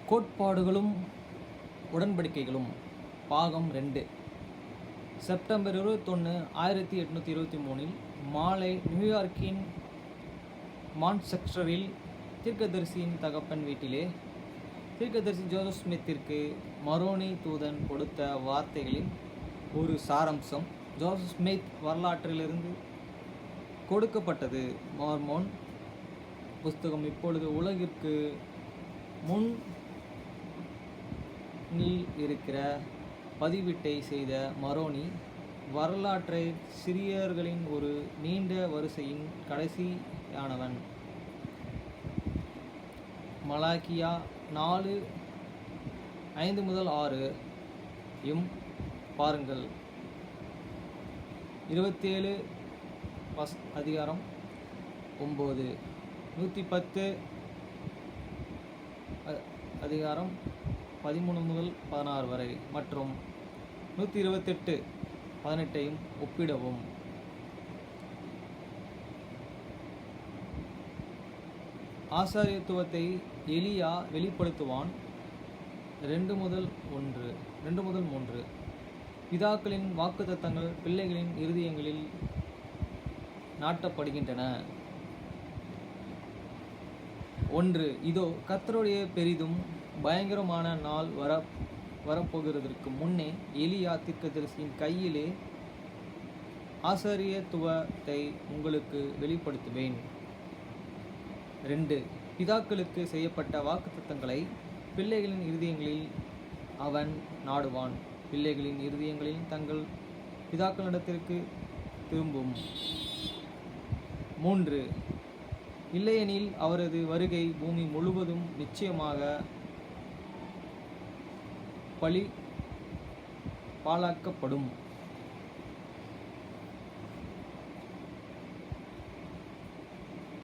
கோட்பாடுகளும் உடன்படிக்கைகளும் பாகம் 2. செப்டம்பர் 21, 1823 மாலை நியூயார்க்கின் மான்செஸ்டரில் தீர்க்கதரிசியின் தகப்பன் வீட்டிலே தீர்க்கதரிசி ஜோசப் ஸ்மித்திற்கு மரோனி தூதன் கொடுத்த வார்த்தைகளின் ஒரு சாராம்சம் ஜோசப் ஸ்மித் வரலாற்றிலிருந்து கொடுக்கப்பட்டது. மார்மோன் புஸ்தகம் இப்பொழுது உலகிற்கு முன்னில் இருக்கிற பதிவீட்டை செய்த மரோனி வரலாற்றை சிறியர்களின் ஒரு நீண்ட வரிசையின் கடைசியானவன். மலாக்கியா 4:5-6 பாருங்கள். 27 அதிகாரம் 9, 110 அதிகாரம் 13-16 வரை மற்றும் 128:18 ஒப்பிடவும். ஆசாரியத்துவத்தை எலியா வெளிப்படுத்துவான். 2-3 பிதாக்களின் வாக்குத்தத்தங்கள் பிள்ளைகளின் இருதயங்களில் நாட்டப்படுகின்றன. 1. இதோ கர்த்தருடைய பெரிதும் பயங்கரமான நாள் வரப்போகிறதற்கு முன்னே எலியா தீர்க்கதரிசியின் கையிலே ஆசாரியத்துவத்தை உங்களுக்கு வெளிப்படுத்துவேன். 2. பிதாக்களுக்கு செய்யப்பட்ட வாக்குத்தத்தங்களை பிள்ளைகளின் இருதயங்களில் அவன் நாடுவான். பிள்ளைகளின் இருதயங்களில் தங்கள் பிதாக்களிடத்திற்கு திரும்பும். 3. இல்லையெனில் அவரது வருகை பூமி முழுவதும் நிச்சயமாக பாழாக்கப்படும்.